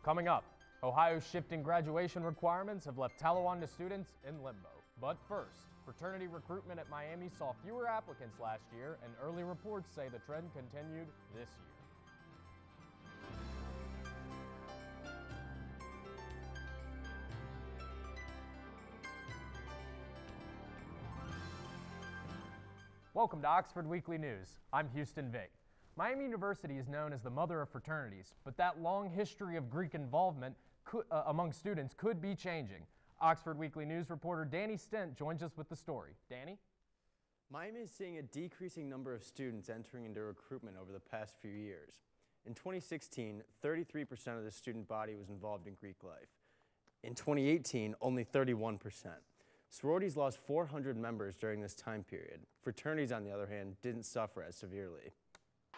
Coming up, Ohio's shifting graduation requirements have left Talawanda students in limbo. But first, fraternity recruitment at Miami saw fewer applicants last year, and early reports say the trend continued this year. Welcome to Oxford Weekly News. I'm Houston Vick. Miami University is known as the mother of fraternities, but that long history of Greek involvement among students could be changing. Oxford Weekly News reporter Danny Stent joins us with the story. Danny? Miami is seeing a decreasing number of students entering into recruitment over the past few years. In 2016, 33% of the student body was involved in Greek life. In 2018, only 31%. Sororities lost 400 members during this time period. Fraternities, on the other hand, didn't suffer as severely.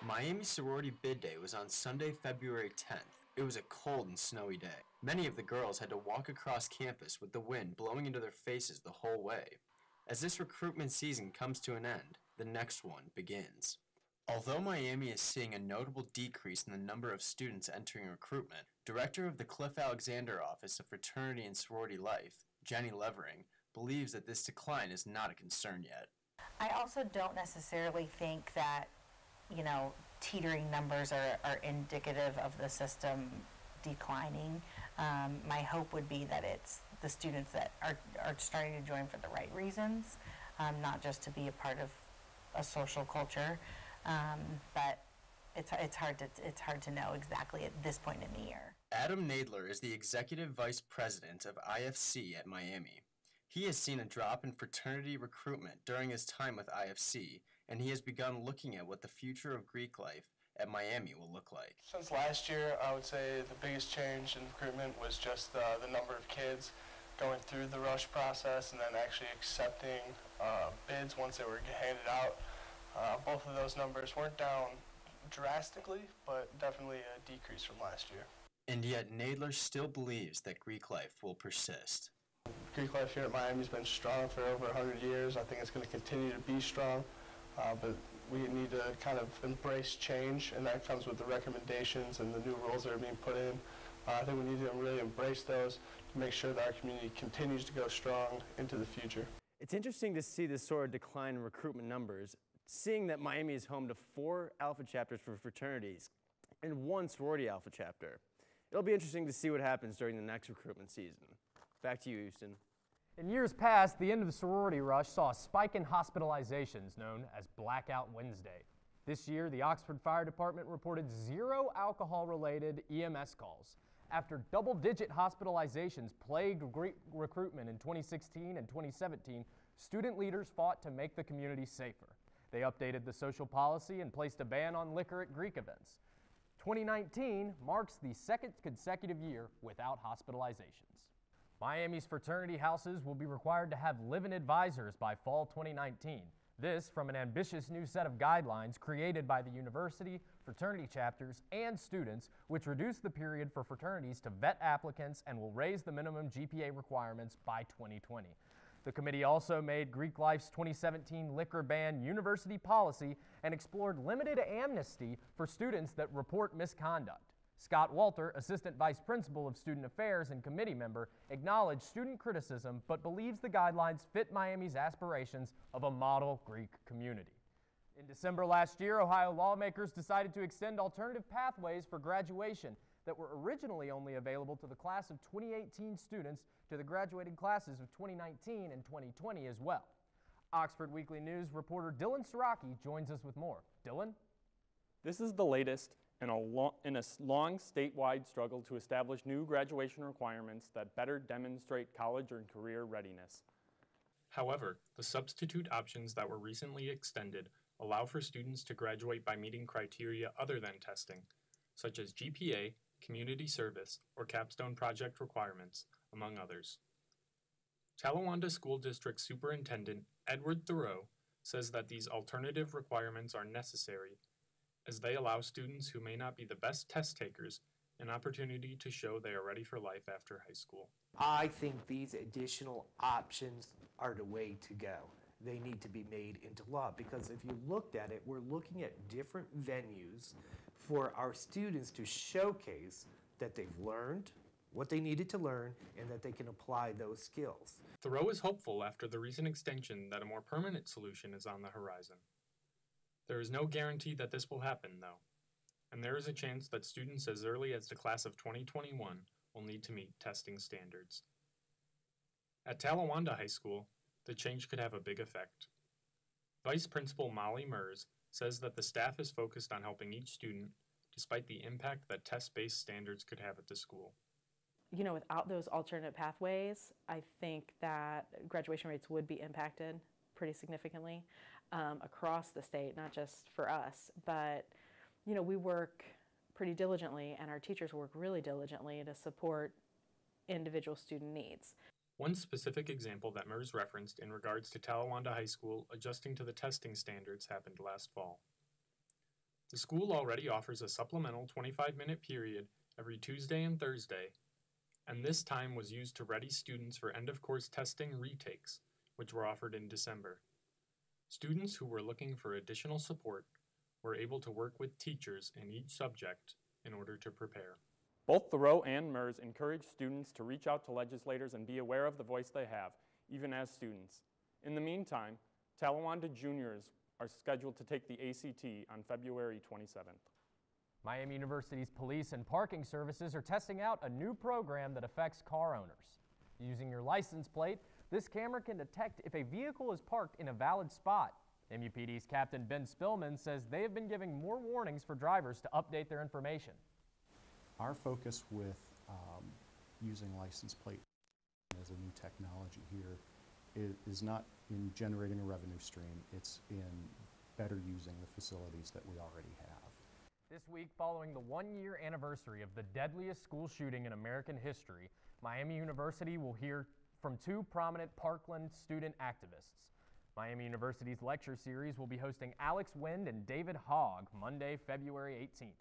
Miami Sorority Bid Day was on Sunday, February 10th. It was a cold and snowy day. Many of the girls had to walk across campus with the wind blowing into their faces the whole way. As this recruitment season comes to an end, the next one begins. Although Miami is seeing a notable decrease in the number of students entering recruitment, Director of the Cliff Alexander Office of Fraternity and Sorority Life, Jenny Levering, believes that this decline is not a concern yet. I also don't necessarily think that, teetering numbers are indicative of the system declining. My hope would be that it's the students that are starting to join for the right reasons, not just to be a part of a social culture. But it's hard to know exactly at this point in the year. Adam Nadler is the Executive Vice President of IFC at Miami. He has seen a drop in fraternity recruitment during his time with IFC, and he has begun looking at what the future of Greek life at Miami will look like. Since last year, I would say the biggest change in recruitment was just the number of kids going through the rush process and then actually accepting bids once they were handed out. Both of those numbers weren't down drastically, but definitely a decrease from last year. And yet Nadler still believes that Greek life will persist. Greek life here at Miami has been strong for over 100 years. I think it's going to continue to be strong, but we need to kind of embrace change, and that comes with the recommendations and the new rules that are being put in. I think we need to really embrace those to make sure that our community continues to go strong into the future. It's interesting to see this sort of decline in recruitment numbers, seeing that Miami is home to 4 alpha chapters for fraternities and 1 sorority alpha chapter. It'll be interesting to see what happens during the next recruitment season. Back to you, Houston. In years past, the end of the sorority rush saw a spike in hospitalizations known as Blackout Wednesday. This year, the Oxford Fire Department reported 0 alcohol-related EMS calls. After double-digit hospitalizations plagued Greek recruitment in 2016 and 2017, student leaders fought to make the community safer. They updated the social policy and placed a ban on liquor at Greek events. 2019 marks the second consecutive year without hospitalizations. Miami's fraternity houses will be required to have live-in advisors by fall 2019. This from an ambitious new set of guidelines created by the university, fraternity chapters, and students, which reduce the period for fraternities to vet applicants and will raise the minimum GPA requirements by 2020. The committee also made Greek Life's 2017 liquor ban university policy and explored limited amnesty for students that report misconduct. Scott Walter, Assistant Vice Principal of Student Affairs and committee member, acknowledged student criticism but believes the guidelines fit Miami's aspirations of a model Greek community. In December last year, Ohio lawmakers decided to extend alternative pathways for graduation that were originally only available to the class of 2018 students to the graduating classes of 2019 and 2020 as well. Oxford Weekly News reporter Dylan Srocki joins us with more. Dylan? This is the latest in a long statewide struggle to establish new graduation requirements that better demonstrate college and career readiness. However, the substitute options that were recently extended allow for students to graduate by meeting criteria other than testing, such as GPA, community service, or capstone project requirements, among others. Talawanda School District Superintendent Edward Thoreau says that these alternative requirements are necessary as they allow students who may not be the best test takers an opportunity to show they are ready for life after high school. I think these additional options are the way to go. They need to be made into law because if you looked at it, we're looking at different venues for our students to showcase that they've learned what they needed to learn and that they can apply those skills. Thoreau is hopeful after the recent extension that a more permanent solution is on the horizon. There is no guarantee that this will happen, though, and there is a chance that students as early as the class of 2021 will need to meet testing standards. At Talawanda High School, the change could have a big effect. Vice Principal Molly Mers says that the staff is focused on helping each student despite the impact that test-based standards could have at the school. You know, without those alternate pathways, I think that graduation rates would be impacted pretty significantly across the state, not just for us. But, you know, we work pretty diligently, and our teachers work really diligently to support individual student needs. One specific example that Mers referenced in regards to Talawanda High School adjusting to the testing standards happened last fall. The school already offers a supplemental 25-minute period every Tuesday and Thursday, and this time was used to ready students for end-of-course testing retakes, which were offered in December. Students who were looking for additional support were able to work with teachers in each subject in order to prepare. Both Thoreau and Mers encourage students to reach out to legislators and be aware of the voice they have, even as students. In the meantime, Talawanda juniors are scheduled to take the ACT on February 27th. Miami University's police and parking services are testing out a new program that affects car owners. Using your license plate, this camera can detect if a vehicle is parked in a valid spot. MUPD's Captain Ben Spillman says they have been giving more warnings for drivers to update their information. Our focus with using license plate as a new technology here is not in generating a revenue stream, it's in better using the facilities that we already have. This week, following the one-year anniversary of the deadliest school shooting in American history, Miami University will hear from two prominent Parkland student activists. Miami University's lecture series will be hosting Alex Wind and David Hogg Monday, February 18th.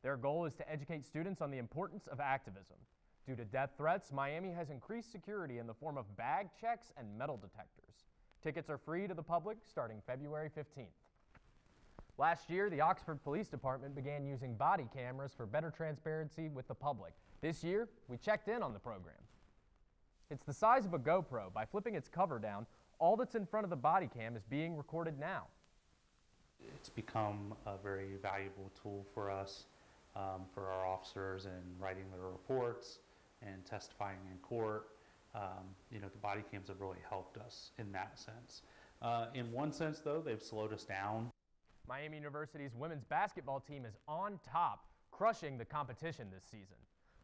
Their goal is to educate students on the importance of activism. Due to death threats, Miami has increased security in the form of bag checks and metal detectors. Tickets are free to the public starting February 15th. Last year, the Oxford Police Department began using body cameras for better transparency with the public. This year, we checked in on the program. It's the size of a GoPro. By flipping its cover down, all that's in front of the body cam is being recorded now. It's become a very valuable tool for us, for our officers in writing their reports and testifying in court. You know, the body cams have really helped us in that sense. In one sense, though, they've slowed us down. Miami University's women's basketball team is on top, crushing the competition this season.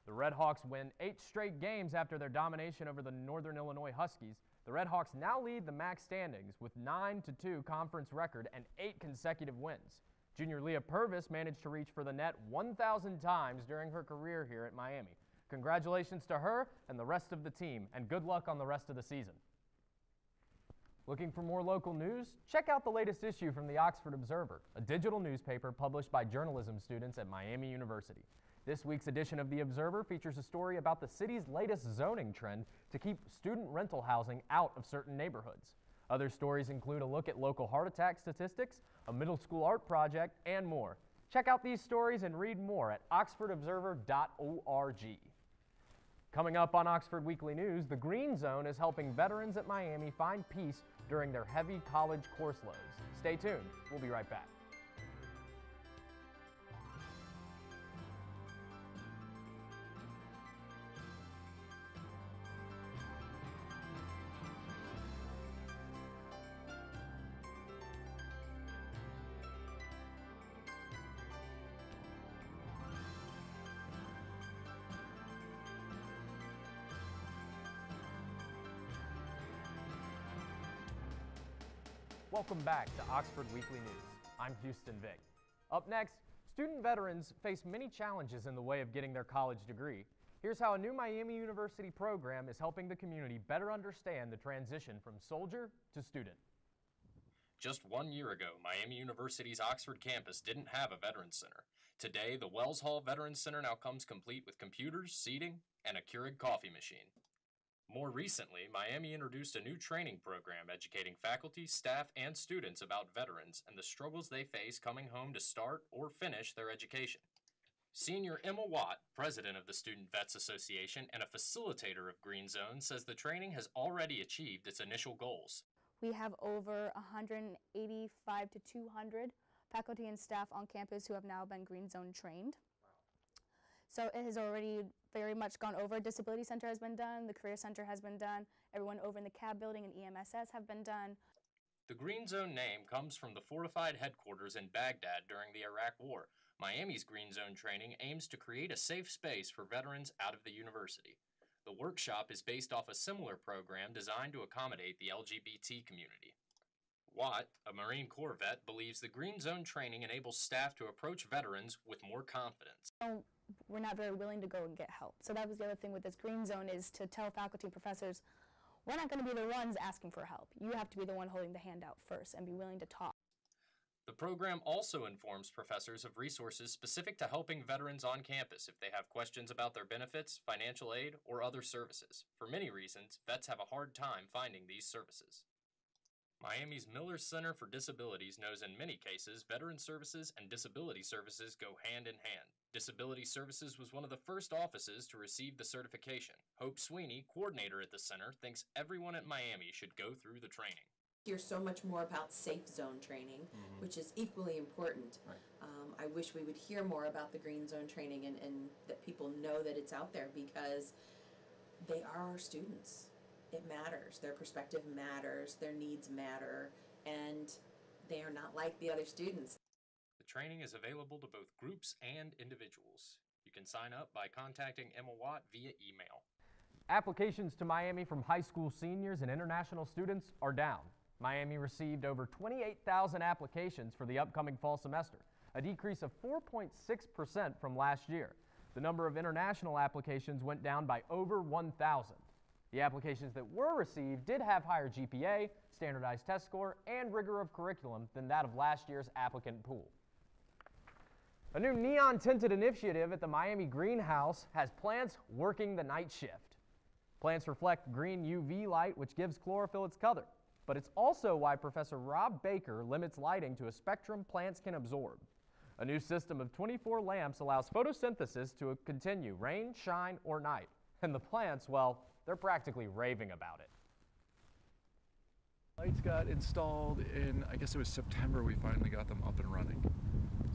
The Redhawks win 8 straight games after their domination over the Northern Illinois Huskies. The Redhawks now lead the MAC standings with 9-2 conference record and 8 consecutive wins. Junior Leah Purvis managed to reach for the net 1,000 times during her career here at Miami. Congratulations to her and the rest of the team, and good luck on the rest of the season. Looking for more local news? Check out the latest issue from the Oxford Observer, a digital newspaper published by journalism students at Miami University. This week's edition of the Observer features a story about the city's latest zoning trend to keep student rental housing out of certain neighborhoods. Other stories include a look at local heart attack statistics, a middle school art project, and more. Check out these stories and read more at oxfordobserver.org. Coming up on Oxford Weekly News, the Green Zone is helping veterans at Miami find peace during their heavy college course loads. Stay tuned. We'll be right back. Welcome back to Oxford Weekly News. I'm Houston Vick. Up next, student veterans face many challenges in the way of getting their college degree. Here's how a new Miami University program is helping the community better understand the transition from soldier to student. Just 1 year ago, Miami University's Oxford campus didn't have a Veterans Center. Today, the Wells Hall Veterans Center now comes complete with computers, seating, and a Keurig coffee machine. More recently, Miami introduced a new training program educating faculty, staff, and students about veterans and the struggles they face coming home to start or finish their education. Senior Emma Watt, president of the Student Vets Association and a facilitator of Green Zone, says the training has already achieved its initial goals. We have over 185 to 200 faculty and staff on campus who have now been Green Zone trained. So it has already very much gone over. Disability Center has been done, the Career Center has been done, everyone over in the CAB building and EMSS have been done. The Green Zone name comes from the fortified headquarters in Baghdad during the Iraq War. Miami's Green Zone training aims to create a safe space for veterans out of the university. The workshop is based off a similar program designed to accommodate the LGBT community. Watt, a Marine Corps vet, believes the Green Zone training enables staff to approach veterans with more confidence. We're not very willing to go and get help. So that was the other thing with this Green Zone, is to tell faculty and professors, we're not going to be the ones asking for help. You have to be the one holding the hand out first and be willing to talk. The program also informs professors of resources specific to helping veterans on campus if they have questions about their benefits, financial aid, or other services. For many reasons, vets have a hard time finding these services. Miami's Miller Center for Disabilities knows in many cases veteran services and disability services go hand in hand. Disability Services was one of the first offices to receive the certification. Hope Sweeney, coordinator at the center, thinks everyone at Miami should go through the training. Hear so much more about safe zone training, which is equally important. Right. I wish we would hear more about the Green Zone training and that people know that it's out there, because they are our students. It matters. Their perspective matters, their needs matter, and they are not like the other students. The training is available to both groups and individuals. You can sign up by contacting Emma Watt via email. Applications to Miami from high school seniors and international students are down. Miami received over 28,000 applications for the upcoming fall semester, a decrease of 4.6% from last year. The number of international applications went down by over 1,000. The applications that were received did have higher GPA, standardized test score, and rigor of curriculum than that of last year's applicant pool. A new neon-tinted initiative at the Miami Greenhouse has plants working the night shift. Plants reflect green UV light, which gives chlorophyll its color. But it's also why Professor Rob Baker limits lighting to a spectrum plants can absorb. A new system of 24 lamps allows photosynthesis to continue rain, shine, or night. And the plants, well, they're practically raving about it. Lights got installed in, I guess it was September, we finally got them up and running.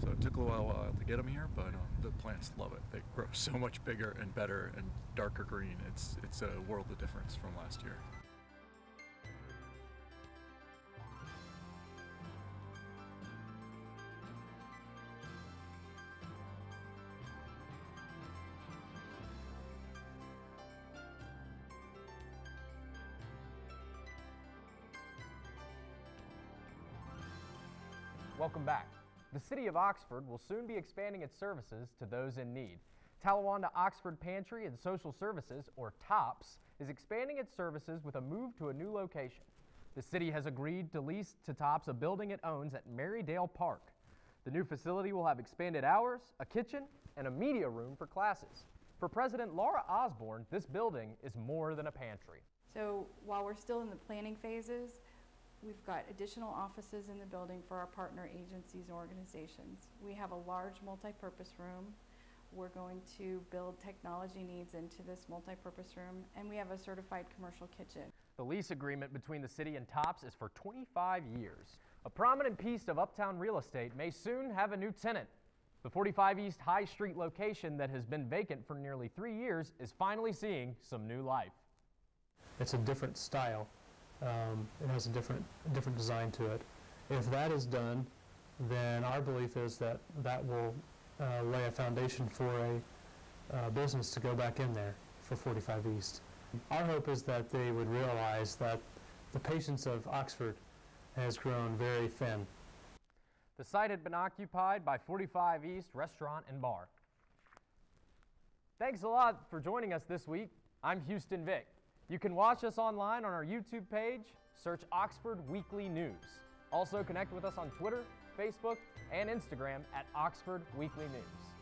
So it took a while to get them here, but the plants love it. They grow so much bigger and better and darker green. It's a world of difference from last year. Welcome back. The City of Oxford will soon be expanding its services to those in need. Talawanda Oxford Pantry and Social Services, or TOPS, is expanding its services with a move to a new location. The city has agreed to lease to TOPS a building it owns at Marydale Park. The new facility will have expanded hours, a kitchen, and a media room for classes. For President Laura Osborne, this building is more than a pantry. So while we're still in the planning phases, we've got additional offices in the building for our partner agencies and organizations. We have a large multi-purpose room. We're going to build technology needs into this multi-purpose room, and we have a certified commercial kitchen. The lease agreement between the city and TOPS is for 25 years. A prominent piece of uptown real estate may soon have a new tenant. The 45 East High Street location that has been vacant for nearly 3 years is finally seeing some new life. It's a different style. It has a different design to it. If that is done, then our belief is that that will lay a foundation for a business to go back in there for 45 East. Our hope is that they would realize that the patience of Oxford has grown very thin. The site had been occupied by 45 East Restaurant and Bar. Thanks a lot for joining us this week. I'm Houston Vick. You can watch us online on our YouTube page. Search Oxford Weekly News. Also connect with us on Twitter, Facebook, and Instagram at Oxford Weekly News.